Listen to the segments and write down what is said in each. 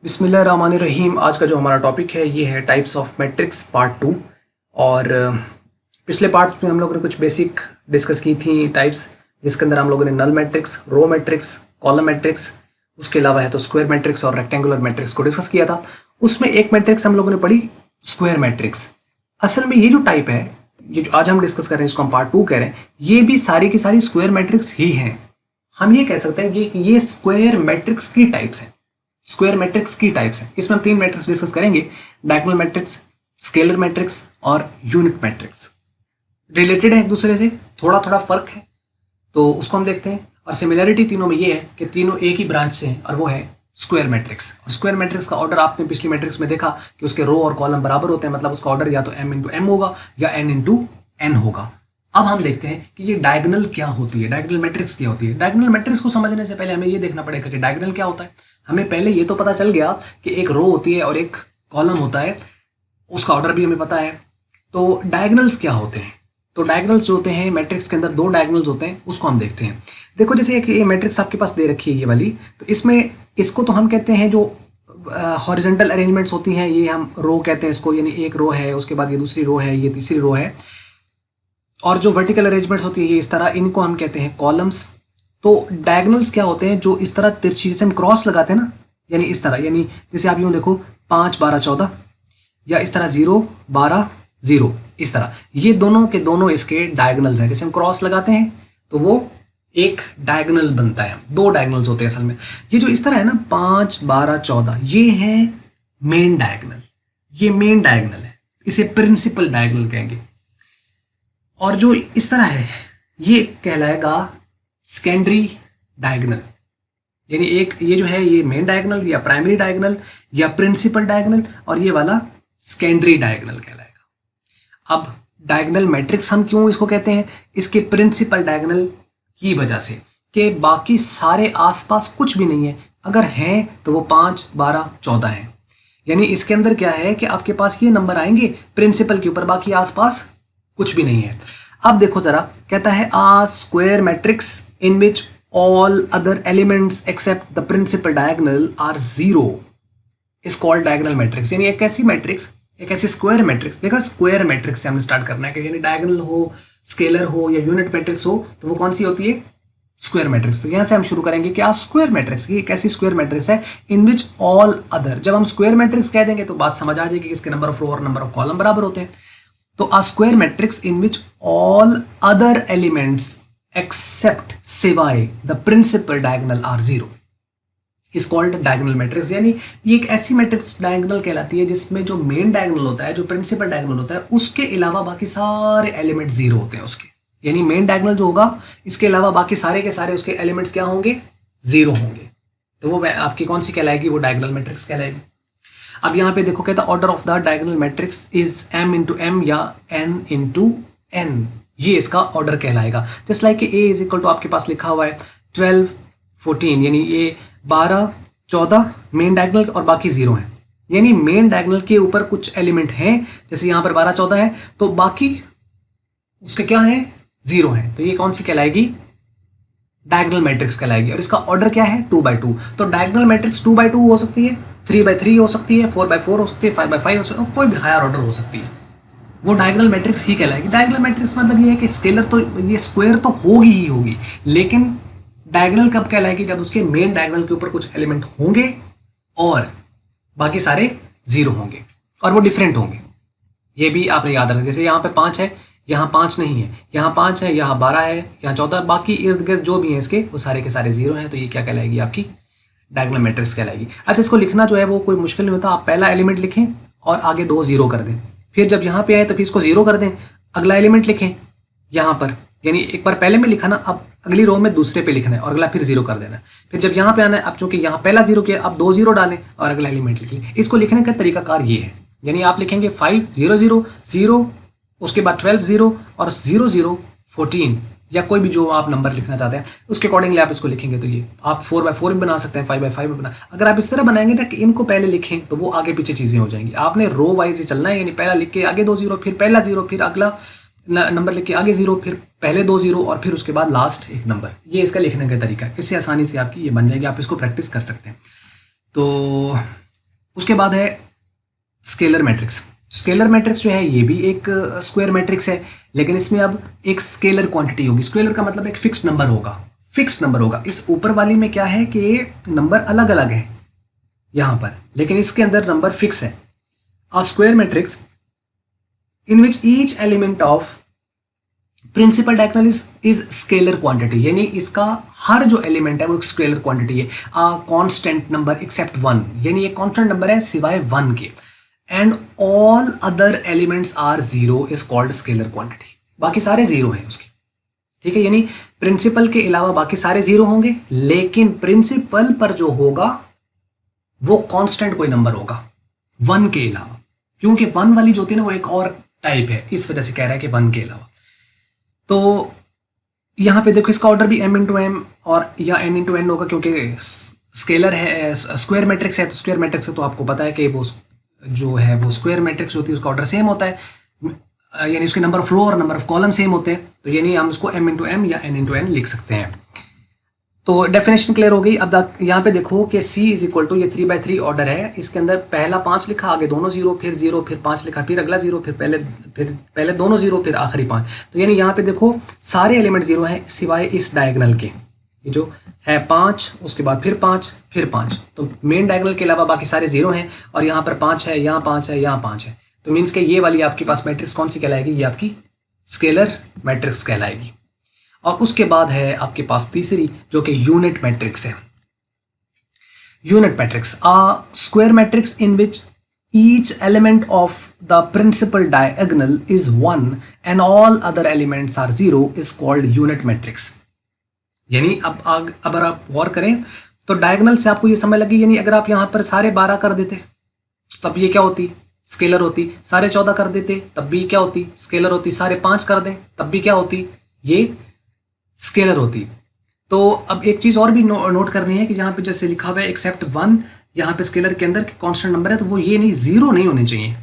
बिस्मिल्लाहिर्रहमानिर्रहीम। आज का जो हमारा टॉपिक है ये है टाइप्स ऑफ मैट्रिक्स पार्ट 2। और पिछले पार्ट में हम लोगों ने कुछ बेसिक डिस्कस की थी टाइप्स, जिसके अंदर हम लोगों ने null matrix, row matrix, column matrix, उसके अलावा है तो स्क्वायर मैट्रिक्स और रेक्टेंगुलर मैट्रिक्स को डिस्कस किया था। उसमें एक मैट्रिक्स हम लोगों ने पढ़ी स्क्वायर मैट्रिक्स। असल में ये जो टाइप है, ये जो आज हम डिस्कस कर रहे हैं, इसको हम पार्ट 2 कह रहे हैं, ये भी सारी की सारी स्क्वायर मैट्रिक्स ही हैं। हम ये कह सकते हैं कि ये स्क्वायर मैट्रिक्स की टाइप्स हैं। स्क्वायर मैट्रिक्स की टाइप्स हैं। इसमें हम 3 मैट्रिक्स डिस्कस करेंगे: डायगोनल मैट्रिक्स, स्केलर मैट्रिक्स और यूनिट मैट्रिक्स। रिलेटेड है एक दूसरे से, थोड़ा थोड़ा फर्क है तो उसको हम देखते हैं। और सिमिलरिटी तीनों में ये है कि तीनों एक ही ब्रांच से हैं, और वो है स्क्वायर मैट्रिक्स। और स्क्वायर मैट्रिक्स का ऑर्डर आपने पिछली मैट्रिक्स में देखा कि उसके रो और कॉलम बराबर होते हैं, मतलब उसका ऑर्डर या तो m इंटू एम होगा या n इंटू n होगा। अब हम देखते हैं कि ये डायगोनल क्या होती है, डायगोनल मैट्रिक्स क्या होती है। डायगोनल मैट्रिक्स को समझने से पहले हमें ये देखना पड़ेगा कि डायगोनल क्या होता है। हमें पहले ये तो पता चल गया कि एक रो होती है और एक कॉलम होता है, उसका ऑर्डर भी हमें पता है। तो डायगोनल्स क्या होते हैं? तो डायगोनल्स जो होते हैं मैट्रिक्स के अंदर, 2 डायगोनल्स होते हैं, उसको हम देखते हैं। देखो, जैसे एक ये मैट्रिक्स आपके पास दे रखी है ये वाली, तो इसमें इसको तो हम कहते हैं जो हॉरिजॉन्टल अरेंजमेंट्स होती हैं, ये हम रो कहते हैं इसको, यानी एक रो है, उसके बाद ये दूसरी रो है, ये तीसरी रो है। और जो वर्टिकल अरेंजमेंट्स होती है ये इस तरह, इनको हम कहते हैं कॉलम्स। तो डायगोनल्स क्या होते हैं? जो इस तरह तिरछी, जैसे हम क्रॉस लगाते हैं ना, यानी इस तरह, यानी जैसे आप यूँ देखो 5 12 14, या इस तरह 0 12 0, इस तरह, ये दोनों के दोनों इसके डायगोनल्स हैं। जैसे हम क्रॉस लगाते हैं तो वो एक डायगोनल बनता है। 2 डायगोनल्स होते हैं असल में। ये जो इस तरह है ना 5 12 14, ये है मेन डायगोनल, ये मेन डायगोनल है, इसे प्रिंसिपल डायगोनल कहेंगे। और जो इस तरह है ये कहलाएगा सेकेंडरी डायगोनल, यानी एक ये जो है ये मेन डायगोनल या प्राइमरी डायगोनल या प्रिंसिपल डायगोनल, और ये वाला सेकेंडरी डायगोनल कहलाएगा। अब डायगोनल मैट्रिक्स हम क्यों इसको कहते हैं? इसके प्रिंसिपल डायगोनल की वजह से कि बाकी सारे आसपास कुछ भी नहीं है, अगर हैं तो वो 5 12 14 हैं। यानी इसके अंदर क्या है कि आपके पास ये नंबर आएंगे प्रिंसिपल के ऊपर, बाकी आसपास कुछ भी नहीं है। अब देखो जरा, कहता है a square matrix in which all other elements except the principal diagonal are 0 is called diagonal matrix. यानी एक ऐसी मैट्रिक्स, एक ऐसी स्क्वायर मैट्रिक्स, देखा स्क्वायर मैट्रिक्स से हमने स्टार्ट करना है कि यानी डायगोनल हो, स्केलर हो या यूनिट मैट्रिक्स हो, तो वो कौन सी होती है? Square matrix. तो यहाँ से हम शुरू करेंगे कि स्क्वायर मैट्रिक्स, ये एक ऐसी स्क्वायर मैट्रिक्स है इन विच ऑल अदर, जब हम स्क्वायर मैट्रिक्स कह देंगे तो बात समझ आ जाएगी कि इसके नंबर ऑफ रो और नंबर ऑफ कॉलम बराबर होते हैं। तो a square matrix in which all other elements except सिवाय the principal diagonal are 0 is called diagonal matrix। यानी ये एक ऐसी मैट्रिक्स डायगोनल कहलाती है जिसमें जो मेन डायगोनल होता है, जो प्रिंसिपल डायगोनल होता है, उसके अलावा बाकी सारे एलिमेंट 0 होते हैं उसके। यानी मेन डायगोनल जो होगा, इसके अलावा बाकी सारे के सारे उसके एलिमेंट्स क्या होंगे? 0 होंगे। तो वो आपकी कौन सी कहलाएगी? वो डायगोनल मैट्रिक्स कहलाएगी। अब यहाँ पे देखो, कहता order of the diagonal matrix is m into M या n इंटू n, ये इसका ऑर्डर कहलाएगा। Just like a is equal to आपके पास लिखा हुआ है 12 14, यानी ये 12 14 मेन डायगोनल और बाकी 0 हैं। यानी मेन डायगोनल के ऊपर कुछ एलिमेंट हैं, जैसे यहाँ पर 12 14 है, तो बाकी उसके क्या है? 0 हैं। तो ये कौन सी कहलाएगी? डायगोनल मैट्रिक्स कहलाएगी। और इसका ऑर्डर क्या है? 2 by 2। तो डायगोनल मैट्रिक्स 2 by 2 हो सकती है, 3 by 3 हो सकती है, 4 by 4 हो सकती है, 5 by 5 हो सकती है, कोई भी हायर ऑर्डर हो सकती है, वो डायगोनल मैट्रिक्स ही कहलाएगी। डायगोनल मैट्रिक्स मतलब ये है कि स्केलर तो, ये स्क्वायर तो होगी ही होगी, लेकिन डायगोनल कब कहलाएगी? जब उसके मेन डायगोनल के ऊपर कुछ एलिमेंट होंगे और बाकी सारे 0 होंगे, और वो डिफरेंट होंगे। ये भी आपने याद रखना। जैसे यहाँ पे 5 है, यहाँ 5 नहीं है, यहाँ 5 है, यहाँ 12 है, यहाँ 14, बाकी इर्द गिर्द जो भी है इसके वो सारे के सारे 0 हैं। तो ये क्या कहलाएगी? आपकी डायगोनल मैट्रिक्स कहलाएगी। अच्छा, इसको लिखना जो है वो कोई मुश्किल नहीं होता। आप पहला एलिमेंट लिखें और आगे 2 0 कर दें, फिर जब यहाँ पे आए तो फिर इसको 0 कर दें, अगला एलिमेंट लिखें यहाँ पर, यानी एक बार पहले में लिखा ना, अब अगली रो में दूसरे पे लिखना है और अगला फिर 0 कर देना है। फिर जब यहाँ पे आना है, अब चूंकि यहाँ पहला 0 किया, अब 2 0 डालें और अगला एलिमेंट लिख लें। इसको लिखने का तरीकाकार ये है, यानी आप लिखेंगे 5 0 0 0, उसके बाद 12 0 और 0 0 14, या कोई भी जो आप नंबर लिखना चाहते हैं उसके अकॉर्डिंगली आप इसको लिखेंगे। तो ये आप 4 by 4 भी बना सकते हैं, 5 by 5 भी बना। अगर आप इस तरह बनाएंगे ना कि इनको पहले लिखें तो वो आगे पीछे चीज़ें हो जाएंगी। आपने रो वाइज ही चलना है, यानी पहला लिख के आगे 2 0, फिर पहला 0, फिर अगला नंबर लिख के आगे 0, फिर पहले 2 0 और फिर उसके बाद लास्ट एक नंबर। ये इसका लिखने का तरीका है। इससे आसानी से आपकी ये बन जाएगी, आप इसको प्रैक्टिस कर सकते हैं। तो उसके बाद है स्केलर मैट्रिक्स। स्केलर मैट्रिक्स जो है ये भी एक स्क्वायर मैट्रिक्स है, लेकिन इसमें अब एक स्केलर क्वांटिटी होगी। स्केलर का मतलब एक फिक्स्ड नंबर होगा, फिक्स्ड नंबर होगा। इस ऊपर वाली में क्या है कि नंबर अलग अलग है यहाँ पर, लेकिन इसके अंदर नंबर फिक्स है। A square matrix in which each element of principal diagonal is scalar quantity, यानी इसका हर जो एलिमेंट है वो एक स्केलर क्वांटिटी है। अ कांस्टेंट नंबर एक्सेप्ट 1, यानी एक कांस्टेंट नंबर है सिवाय 1 के। And all other elements are 0 is called scalar quantity. बाकी सारे 0 हैं उसके, ठीक है। यानी प्रिंसिपल के अलावा बाकी सारे 0 होंगे, लेकिन प्रिंसिपल पर जो होगा वो कांस्टेंट कोई नंबर होगा 1 के अलावा, क्योंकि 1 वाली जो होती है ना वो एक और टाइप है, इस वजह से कह रहा है कि 1 के अलावा। तो यहाँ पे देखो इसका ऑर्डर भी m इंटू एम और या n इंटू एन होगा, क्योंकि स्केलर है, स्क्वायर मैट्रिक्स है। तो स्क्वायर मैट्रिक्स से तो आपको पता है कि वो जो है वो स्क्वायर मैट्रिक्स होती है उसका ऑर्डर सेम होता है, यानी उसके नंबर ऑफ रो और नंबर ऑफ कॉलम सेम होते हैं। तो यानी हम उसको m इंटू एम या n इंटू एन लिख सकते हैं। तो डेफिनेशन क्लियर हो गई। अब यहाँ पे देखो कि C इज इक्वल टू, ये 3/3 ऑर्डर है, इसके अंदर पहला 5 लिखा, आगे दोनों 0, फिर 0, फिर 5 लिखा, फिर अगला 0, फिर पहले दोनों 0, फिर आखिरी 5। तो यानी यहाँ पे देखो सारे एलिमेंट 0 हैं सिवाय इस डायगोनल के, ये जो है 5, उसके बाद फिर 5, फिर 5। तो मेन डायगोनल के अलावा बाकी सारे 0 हैं, और यहाँ पर 5 है, यहाँ 5 है, यहाँ 5 है। तो मीन्स के ये वाली आपके पास मैट्रिक्स कौन सी कहलाएगी? ये आपकी स्केलर मैट्रिक्स कहलाएगी। और उसके बाद है आपके पास तीसरी, जो कि यूनिट मैट्रिक्स है। Unit matrix, a square matrix in which each element of the principal diagonal is 1 and all other elements are 0 is called unit matrix. यानी अब अगर आप गौर करें तो डायगोनल से आपको ये समझ लगी, यानी अगर आप यहाँ पर सारे 12 कर देते तब ये क्या होती? स्केलर होती। सारे 14 कर देते तब भी क्या होती? स्केलर होती। सारे 5 कर दें तब भी क्या होती? ये स्केलर होती। तो अब एक चीज़ और भी नोट करनी है कि यहाँ पे जैसे लिखा हुआ है एक्सेप्ट 1, यहाँ पे स्केलर के अंदर कांस्टेंट नंबर है, तो वो ये नहीं, 0 नहीं होने चाहिए।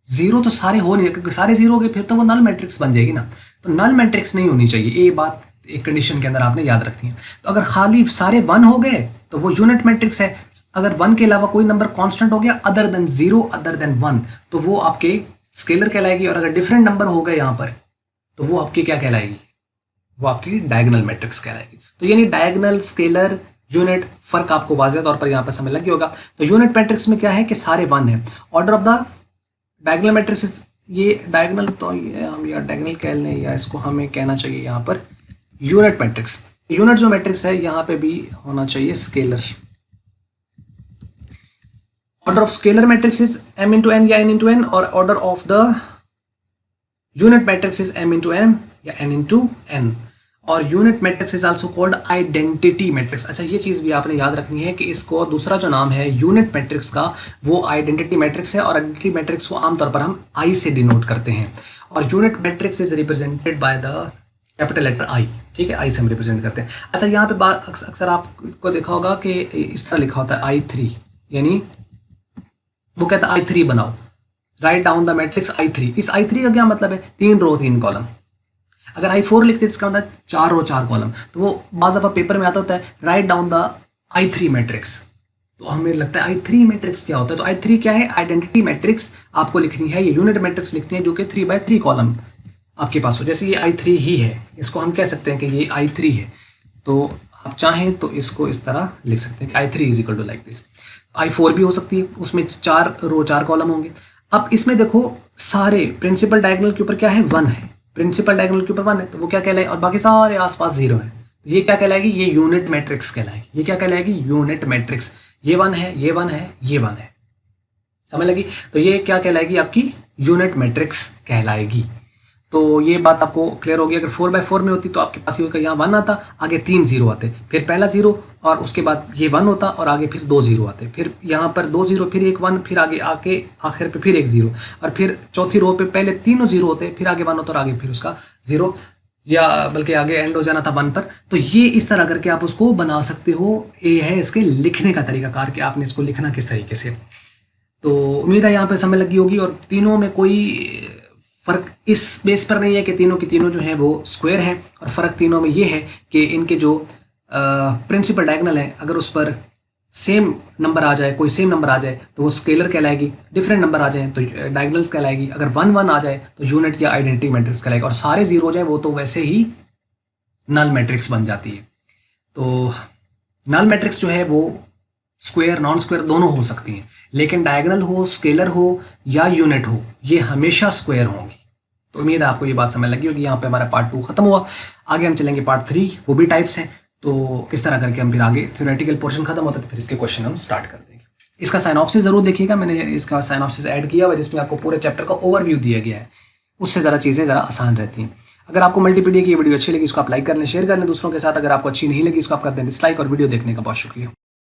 0 तो सारे हो नहीं, क्योंकि सारे 0 हो गए फिर तो वो नल मैट्रिक्स बन जाएगी ना। तो नल मैट्रिक्स नहीं होनी चाहिए, ये बात एक कंडीशन के अंदर आपने याद रखनी है। तो अगर खाली सारे 1 हो गए तो वो यूनिट मैट्रिक्स है। अगर 1 के अलावा कोई नंबर कांस्टेंट हो गया अदर देन 0, अदर देन 1, तो वो आपके स्केलर कहलाएगी। और अगर डिफरेंट नंबर हो गए यहाँ पर तो वो आपकी क्या कहलाएगी? वो आपकी डायगोनल मैट्रिक्स कहलाएगी। तो यानी डायगोनल, स्केलर, यूनिट, फर्क आपको वाज़ेह तौर पर यहाँ पर समझ लग गया होगा। तो यूनिट मैट्रिक्स में क्या है कि सारे 1 है। Order of the diagonal matrix, ये डायगोनल तो हम या डायगोनल कह लें या इसको हमें कहना चाहिए यहाँ पर यूनिट मैट्रिक्स। यूनिट जो मैट्रिक्स है यहाँ पे भी होना चाहिए scalar. Order of scalar matrix is m into N या n इंटू एन, और order of the unit matrix is m into m या n इंटू n। और unit matrix is also called identity matrix. अच्छा, ये चीज़ भी आपने याद रखनी है कि इसको दूसरा जो नाम है यूनिट मैट्रिक्स का वो आइडेंटिटी मैट्रिक्स है, और आइडेंटिटी मैट्रिक्स को आमतौर पर हम I से डिनोट करते हैं। और unit matrix is represented by the capital letter I, ठीक है, I से हम रिप्रेजेंट करते हैं। अच्छा, यहाँ पे बात अक्सर आपको देखा होगा कि इस तरह लिखा होता है I3, यानी वो कहता है I3 बनाओ, write down the matrix I3। इस I3 का क्या मतलब है? 3 रो 3 कॉलम। अगर I4 लिखते इसका मतलब 4 रो 4 कॉलम। तो वो बाज़ दफ़ा पेपर में आता होता है write down the I3 matrix. तो हमें लगता है I3 मैट्रिक्स क्या होता है? तो I3 क्या है? आइडेंटिटी मैट्रिक्स आपको लिखनी है। ये यूनिट मैट्रिक्स लिखनी है जो कि 3/3 कॉलम आपके पास हो। जैसे ये I3 ही है, इसको हम कह सकते हैं कि ये I3 है। तो आप चाहें तो इसको इस तरह लिख सकते हैं कि I3 is equal to like this. I4 भी हो सकती है, उसमें 4 रो 4 कॉलम होंगे। अब इसमें देखो सारे प्रिंसिपल डायगोनल के ऊपर क्या है? 1 है। प्रिंसिपल डायगोनल के ऊपर 1 है, तो वो क्या कहलाएगी? और बाकी सारे आसपास 0 है, ये क्या कहलाएगी? ये यूनिट मैट्रिक्स कहलाएगी। ये क्या कहलाएगी? Unit matrix. ये 1 है, ये 1 है, ये 1 है, समझ लगी? तो ये क्या कहलाएगी? आपकी यूनिट मैट्रिक्स कहलाएगी। तो ये बात आपको क्लियर होगी। अगर 4/4 में होती तो आपके पास ये होगा, यहाँ 1 आता, आगे 3 0 आते, फिर पहला 0 और उसके बाद ये 1 होता और आगे फिर 2 0 आते, फिर यहाँ पर 2 0, फिर एक 1, फिर आगे आके आखिर पे फिर एक 0, और फिर चौथी रो पे पहले तीनों 0 होते, फिर आगे 1 होता और आगे फिर उसका 0, या बल्कि आगे एंड हो जाना था 1 पर। तो ये इस तरह करके आप उसको बना सकते हो। ये है इसके लिखने का तरीकाकार कि आपने इसको लिखना किस तरीके से। तो उम्मीद है यहाँ पर समझ लगी होगी। और तीनों में कोई फ़र्क इस बेस पर नहीं है कि तीनों की तीनों जो हैं वो स्क्वायर हैं, और फ़र्क तीनों में ये है कि इनके जो प्रिंसिपल डायगोनल है अगर उस पर सेम नंबर आ जाए, कोई सेम नंबर आ जाए तो वो स्केलर कहलाएगी, डिफरेंट नंबर आ जाए तो डायगोनल्स कहलाएगी, अगर 1 1 आ जाए तो यूनिट या आइडेंटिटी मैट्रिक्स कहलाएगी, और सारे जीरो हो जाए वो तो वैसे ही नल मैट्रिक्स बन जाती है। तो नल मैट्रिक्स जो है वो स्क्वायर नॉन स्क्वायर दोनों हो सकती हैं, लेकिन डायगोनल हो, स्केलर हो या यूनिट हो, ये हमेशा स्क्वायर होंगी। तो उम्मीद है आपको ये बात समझ लगी होगी। यहाँ पे हमारा पार्ट 2 खत्म हुआ, आगे हम चलेंगे पार्ट 3, वो भी टाइप्स हैं। तो इस तरह करके हम फिर आगे थ्योरेटिकल पोर्शन खत्म होता है तो फिर इसके क्वेश्चन हम स्टार्ट कर देंगे। इसका साइनॉप्सिस जरूर देखिएगा, मैंने इसका साइनॉप्सिस ऐड किया हुआ जिसमें आपको पूरे चैप्टर का ओवरव्यू दिया गया है, उससे ज़रा चीज़ें ज़रा आसान रहती हैं। अगर आपको मल्टीपीडिया की ये वीडियो अच्छी लगी इसको आप लाइक कर लें, शेयर कर लें दूसरों के साथ। अगर आपको अच्छी नहीं लगी इसको आप कर दें डिसलाइक, और वीडियो देखने का बहुत शुक्रिया।